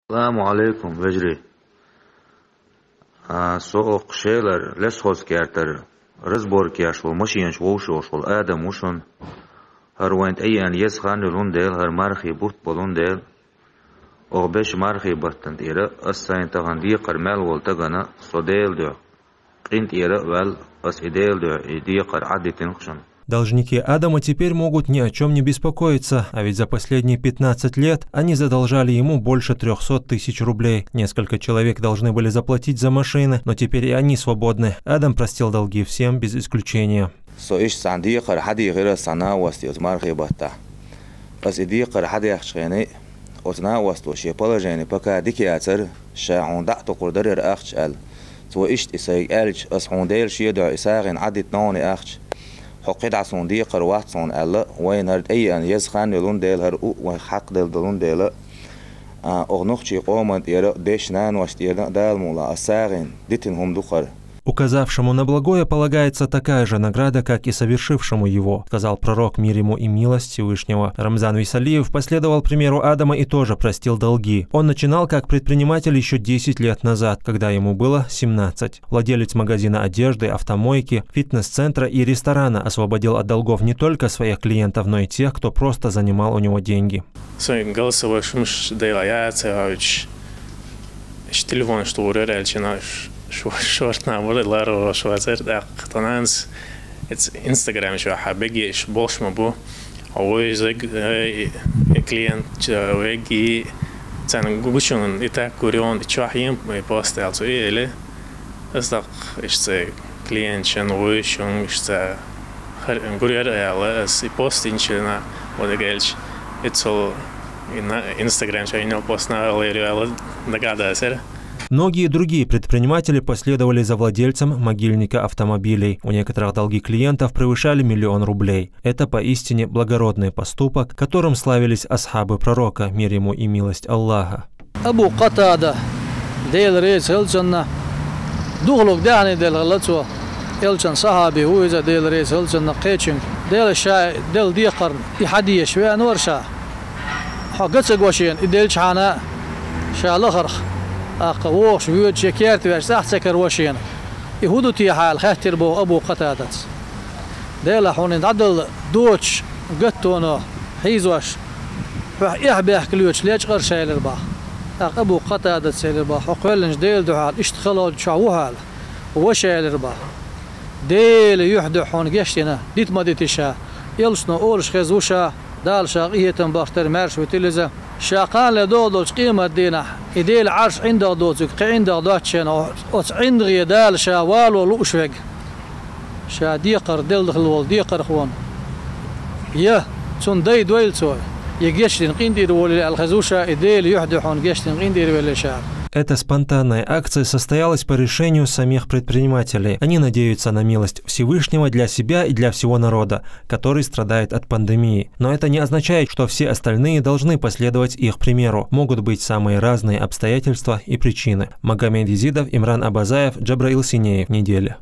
Assalamu alaikum vejri. Soğuk şeyler leshoz kerter. Разборки ашвал, машин швошвал, адам ушон. Харвент аян есхан лундел, хар мархи бут болундел. О беш мархи баттан тира, ассайн таганди кармел волтагана содел дё. Qint ира вал ас идел дё, иди кар адитин хшон. Должники Адама теперь могут ни о чем не беспокоиться, а ведь за последние 15 лет они задолжали ему больше 300 тысяч рублей. Несколько человек должны были заплатить за машины, но теперь и они свободны. Адам простил долги всем без исключения. حقيد عصون دي قروات صون الله وين هرد أي أن يزخان يلون ديل هر وحق ديل دلون ديل أغنوخشي قومت يرى ديشنان واشتيرنا دال مولا أساغين ديتن هم دخر. Указавшему на благое полагается такая же награда, как и совершившему его, сказал пророк, мир ему и милость Всевышнего. Рамзан Висалиев последовал примеру Адама и тоже простил долги. Он начинал как предприниматель еще 10 лет назад, когда ему было 17. Владелец магазина одежды, автомойки, фитнес-центра и ресторана освободил от долгов не только своих клиентов, но и тех, кто просто занимал у него деньги. شورتنا ولد لارو شوازر دق تنانس اتس انستغرام شو حبيجي ايش بوش مبو او يزق كلينت ويجي تان غوشون اتا كوريون تشاحيم بوست also ele اصدق ايش كلينت شن ويشون ايش غورير ela اس بوستينشنا ودغلش اتس انستغرام شاينو постна ela нагада сер. Многие другие предприниматели последовали за владельцем могильника автомобилей. У некоторых долги клиентов превышали 1 000 000 рублей. Это поистине благородный поступок, которым славились асхабы пророка, мир ему и милость Аллаха. Абу Катада, дейл рейс элчанна, дуглук дяхни дейл галацуа, элчан сахаби, уиза дейл рейс элчанна кэчин, дейл шай, дейл диакарн, и хадия швея норша. Хагацэг вашиен, и дейл чхана, ша лахарх. أقوش ويود شكيرت ويش أحسكر وشين يهودو تيحال خاتر بو أبو قتادت ديلا حونين عدل دوتش قطونو حيزوش يحبيح كليوش ليش غير شايل الباح أبو قتادت شايل الباح وقولنش ديل دوحال اشتخلوا شعوهال وشايل الباح ديل يحدو حون قشتنا ديت ما ديتشا يلشنو أورش خزوشا دال شاقية تنباختر مارش وتلزة شاقان لدودوش قيمة دينا إديل عرش عنده دوزك عنده دوتشين أوت عندي دال شوال ولوشفق شا ديقر دل دخل وال ديقر خوان يه تون داي دويل سوي يجيشتين قندير ولا الخزوشة إديل يحدحون جيشتين قندير ولا شعب. Эта спонтанная акция состоялась по решению самих предпринимателей. Они надеются на милость Всевышнего для себя и для всего народа, который страдает от пандемии. Но это не означает, что все остальные должны последовать их примеру. Могут быть самые разные обстоятельства и причины. Магомед Езидов, Имран Абазаев, Джабраил Синеев. Неделя.